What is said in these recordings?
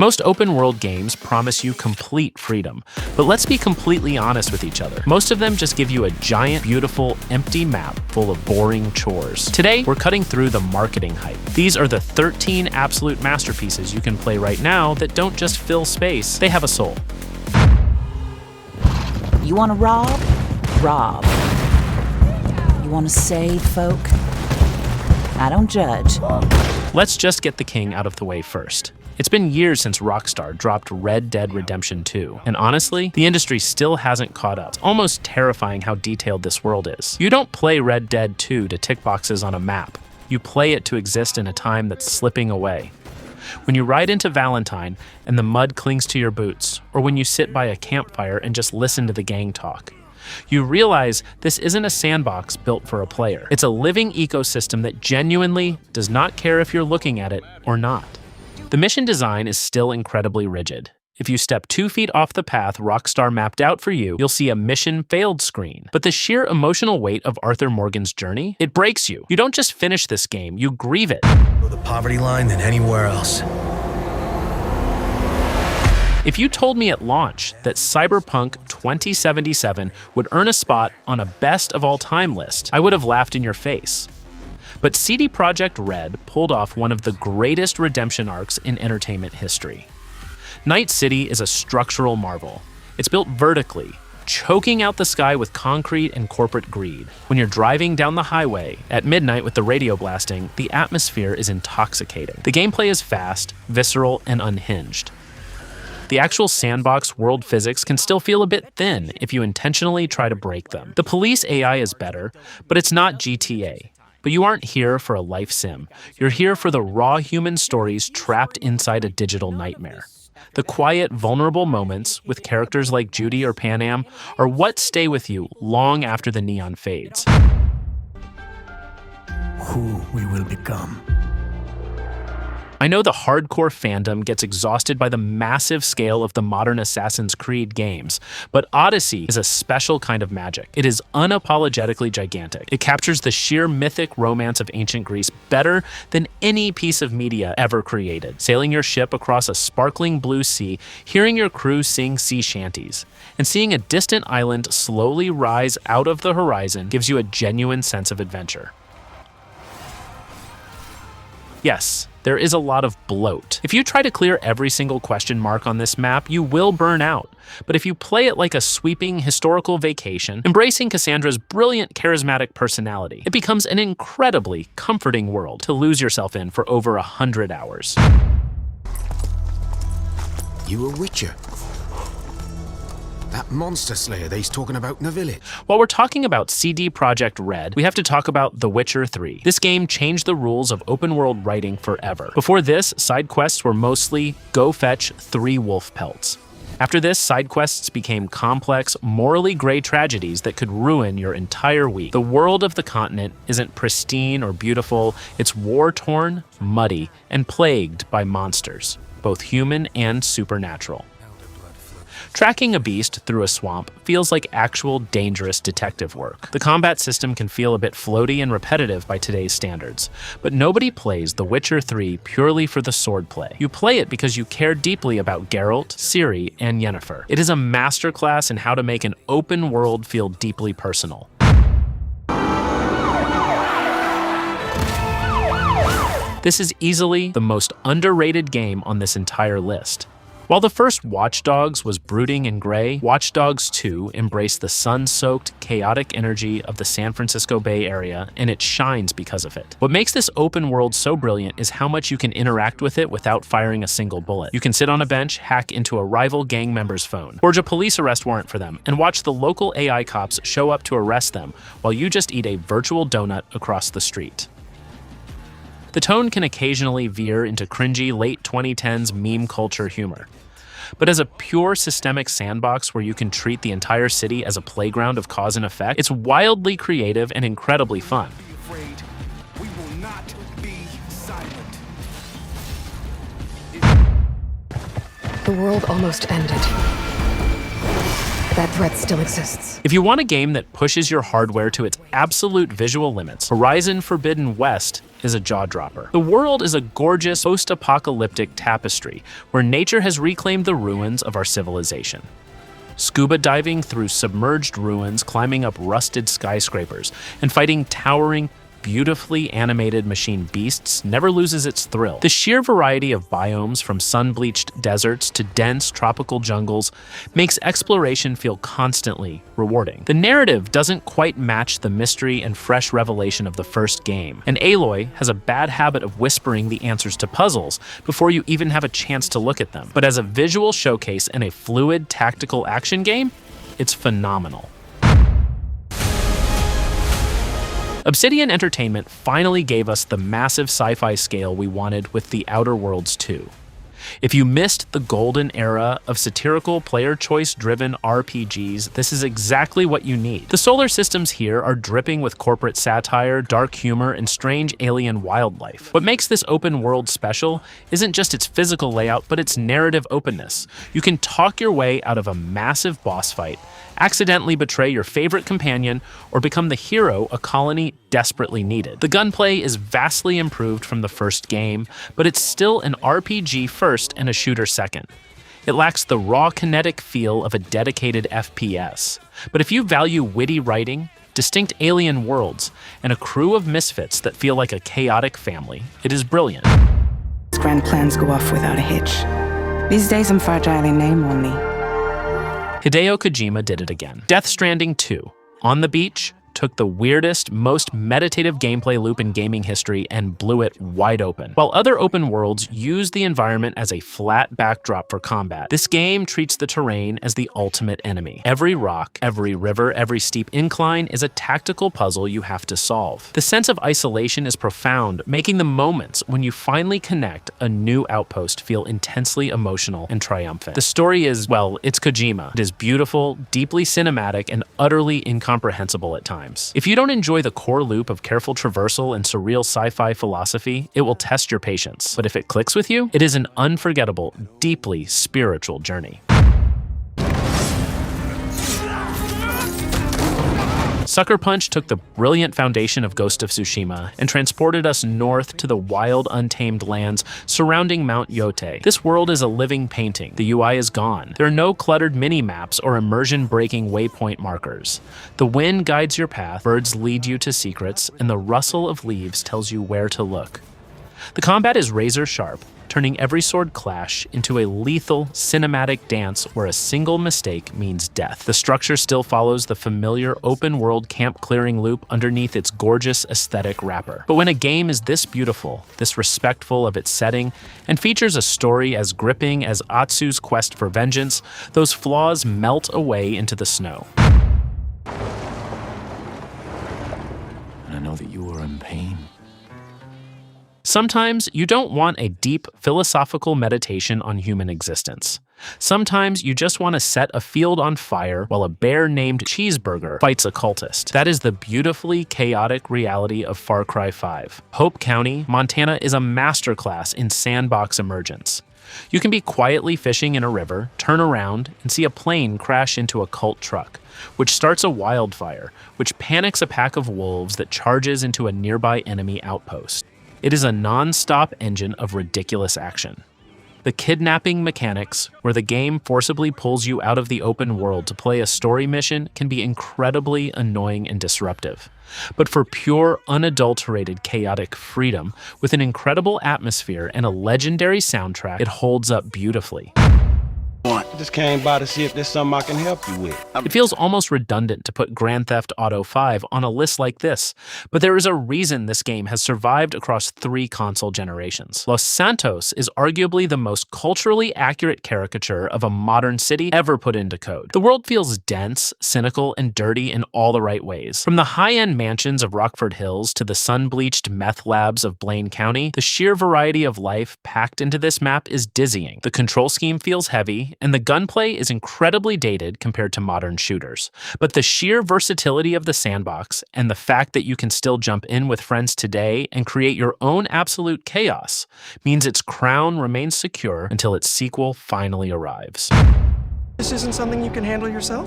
Most open-world games promise you complete freedom, but let's be completely honest with each other. Most of them just give you a giant, beautiful, empty map full of boring chores. Today, we're cutting through the marketing hype. These are the 13 absolute masterpieces you can play right now that don't just fill space, they have a soul. You want to rob? Rob. You want to save folk? I don't judge. Let's just get the king out of the way first. It's been years since Rockstar dropped Red Dead Redemption 2, and honestly, the industry still hasn't caught up. It's almost terrifying how detailed this world is. You don't play Red Dead 2 to tick boxes on a map. You play it to exist in a time that's slipping away. When you ride into Valentine and the mud clings to your boots, or when you sit by a campfire and just listen to the gang talk, you realize this isn't a sandbox built for a player. It's a living ecosystem that genuinely does not care if you're looking at it or not. The mission design is still incredibly rigid. If you step 2 feet off the path Rockstar mapped out for you, you'll see a mission failed screen. But the sheer emotional weight of Arthur Morgan's journey, it breaks you. You don't just finish this game, you grieve it. The poverty line than anywhere else. If you told me at launch that Cyberpunk 2077 would earn a spot on a best of all time list, I would have laughed in your face. But CD Projekt Red pulled off one of the greatest redemption arcs in entertainment history. Night City is a structural marvel. It's built vertically, choking out the sky with concrete and corporate greed. When you're driving down the highway at midnight with the radio blasting, the atmosphere is intoxicating. The gameplay is fast, visceral, and unhinged. The actual sandbox world physics can still feel a bit thin if you intentionally try to break them. The police AI is better, but it's not GTA. But you aren't here for a life sim. You're here for the raw human stories trapped inside a digital nightmare. The quiet, vulnerable moments with characters like Judy or Panam are what stay with you long after the neon fades. Who we will become. I know the hardcore fandom gets exhausted by the massive scale of the modern Assassin's Creed games, but Odyssey is a special kind of magic. It is unapologetically gigantic. It captures the sheer mythic romance of ancient Greece better than any piece of media ever created. Sailing your ship across a sparkling blue sea, hearing your crew sing sea shanties, and seeing a distant island slowly rise out of the horizon gives you a genuine sense of adventure. Yes, there is a lot of bloat. If you try to clear every single question mark on this map, you will burn out. But if you play it like a sweeping historical vacation, embracing Cassandra's brilliant, charismatic personality, it becomes an incredibly comforting world to lose yourself in for over 100 hours. You a witcher? That monster slayer they's talking about in the village. While we're talking about CD Projekt Red, we have to talk about The Witcher 3. This game changed the rules of open-world writing forever. Before this, side quests were mostly go fetch 3 wolf pelts. After this, side quests became complex, morally gray tragedies that could ruin your entire week. The world of the continent isn't pristine or beautiful, it's war-torn, muddy, and plagued by monsters, both human and supernatural. Tracking a beast through a swamp feels like actual dangerous detective work. The combat system can feel a bit floaty and repetitive by today's standards, but nobody plays The Witcher 3 purely for the swordplay. You play it because you care deeply about Geralt, Ciri, and Yennefer. It is a masterclass in how to make an open world feel deeply personal. This is easily the most underrated game on this entire list. While the first Watch Dogs was brooding and gray, Watch Dogs 2 embraced the sun-soaked, chaotic energy of the San Francisco Bay Area, and it shines because of it. What makes this open world so brilliant is how much you can interact with it without firing a single bullet. You can sit on a bench, hack into a rival gang member's phone, forge a police arrest warrant for them, and watch the local AI cops show up to arrest them while you just eat a virtual donut across the street. The tone can occasionally veer into cringy late 2010s meme culture humor. But as a pure systemic sandbox where you can treat the entire city as a playground of cause and effect, it's wildly creative and incredibly fun. We will not be silent. The world almost ended. That threat still exists. If you want a game that pushes your hardware to its absolute visual limits, Horizon Forbidden West is a jaw-dropper. The world is a gorgeous post-apocalyptic tapestry where nature has reclaimed the ruins of our civilization. Scuba diving through submerged ruins, climbing up rusted skyscrapers, and fighting towering, beautifully animated machine beasts never loses its thrill. The sheer variety of biomes, from sun-bleached deserts to dense tropical jungles, makes exploration feel constantly rewarding. The narrative doesn't quite match the mystery and fresh revelation of the first game, and Aloy has a bad habit of whispering the answers to puzzles before you even have a chance to look at them. But as a visual showcase and a fluid tactical action game, it's phenomenal. Obsidian Entertainment finally gave us the massive sci-fi scale we wanted with The Outer Worlds 2. If you missed the golden era of satirical, player-choice-driven RPGs, this is exactly what you need. The solar systems here are dripping with corporate satire, dark humor, and strange alien wildlife. What makes this open world special isn't just its physical layout, but its narrative openness. You can talk your way out of a massive boss fight, accidentally betray your favorite companion, or become the hero a colony desperately needed. The gunplay is vastly improved from the first game, but it's still an RPG first and a shooter second. It lacks the raw kinetic feel of a dedicated FPS. But if you value witty writing, distinct alien worlds, and a crew of misfits that feel like a chaotic family, it is brilliant. Grand plans go off without a hitch. These days I'm fragile in name only. Hideo Kojima did it again. Death Stranding 2, On the Beach, took the weirdest, most meditative gameplay loop in gaming history and blew it wide open. While other open worlds use the environment as a flat backdrop for combat, this game treats the terrain as the ultimate enemy. Every rock, every river, every steep incline is a tactical puzzle you have to solve. The sense of isolation is profound, making the moments when you finally connect a new outpost feel intensely emotional and triumphant. The story is, well, it's Kojima. It is beautiful, deeply cinematic, and utterly incomprehensible at times. If you don't enjoy the core loop of careful traversal and surreal sci-fi philosophy, it will test your patience. But if it clicks with you, it is an unforgettable, deeply spiritual journey. Sucker Punch took the brilliant foundation of Ghost of Tsushima and transported us north to the wild, untamed lands surrounding Mount Yotei. This world is a living painting. The UI is gone. There are no cluttered mini-maps or immersion-breaking waypoint markers. The wind guides your path, birds lead you to secrets, and the rustle of leaves tells you where to look. The combat is razor-sharp, turning every sword clash into a lethal, cinematic dance where a single mistake means death. The structure still follows the familiar open-world camp-clearing loop underneath its gorgeous aesthetic wrapper. But when a game is this beautiful, this respectful of its setting, and features a story as gripping as Atsu's quest for vengeance, those flaws melt away into the snow. And I know that you are in pain. Sometimes you don't want a deep philosophical meditation on human existence. Sometimes you just want to set a field on fire while a bear named Cheeseburger fights a cultist. That is the beautifully chaotic reality of Far Cry 5. Hope County, Montana is a masterclass in sandbox emergence. You can be quietly fishing in a river, turn around, and see a plane crash into a cult truck, which starts a wildfire, which panics a pack of wolves that charges into a nearby enemy outpost. It is a non-stop engine of ridiculous action. The kidnapping mechanics, where the game forcibly pulls you out of the open world to play a story mission, can be incredibly annoying and disruptive. But for pure, unadulterated, chaotic freedom, with an incredible atmosphere and a legendary soundtrack, it holds up beautifully. Just came by to see if there's something I can help you with. It feels almost redundant to put Grand Theft Auto 5 on a list like this, but there is a reason this game has survived across 3 console generations. Los Santos is arguably the most culturally accurate caricature of a modern city ever put into code. The world feels dense, cynical, and dirty in all the right ways. From the high-end mansions of Rockford Hills to the sun-bleached meth labs of Blaine County, the sheer variety of life packed into this map is dizzying. The control scheme feels heavy, and the gunplay is incredibly dated compared to modern shooters. But the sheer versatility of the sandbox and the fact that you can still jump in with friends today and create your own absolute chaos means its crown remains secure until its sequel finally arrives. This isn't something you can handle yourself?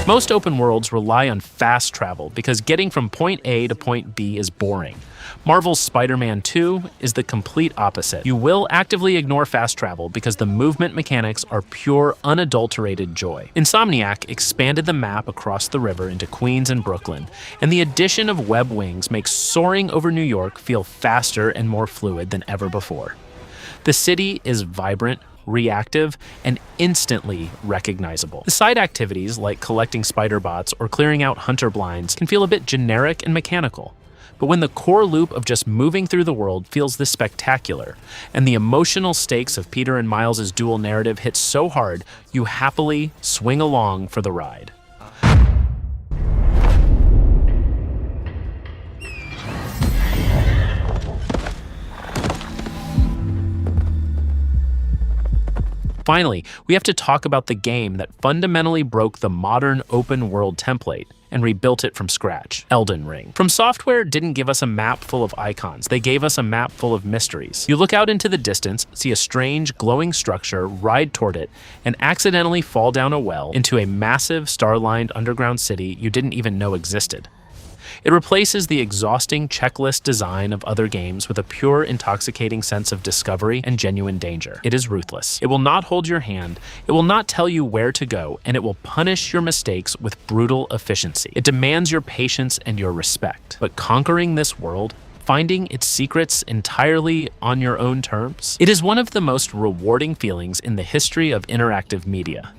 Most open worlds rely on fast travel because getting from point A to point B is boring. Marvel's Spider-Man 2 is the complete opposite. You will actively ignore fast travel because the movement mechanics are pure, unadulterated joy. Insomniac expanded the map across the river into Queens and Brooklyn, and the addition of web wings makes soaring over New York feel faster and more fluid than ever before. The city is vibrant, reactive, and instantly recognizable. The side activities like collecting spider bots or clearing out hunter blinds can feel a bit generic and mechanical. But when the core loop of just moving through the world feels this spectacular, and the emotional stakes of Peter and Miles' dual narrative hit so hard, you happily swing along for the ride. Finally, we have to talk about the game that fundamentally broke the modern open world template and rebuilt it from scratch, Elden Ring. From Software didn't give us a map full of icons, they gave us a map full of mysteries. You look out into the distance, see a strange glowing structure, ride toward it, and accidentally fall down a well into a massive star-lined underground city you didn't even know existed. It replaces the exhausting checklist design of other games with a pure, intoxicating sense of discovery and genuine danger. It is ruthless. It will not hold your hand, it will not tell you where to go, and it will punish your mistakes with brutal efficiency. It demands your patience and your respect. But conquering this world, finding its secrets entirely on your own terms, it is one of the most rewarding feelings in the history of interactive media.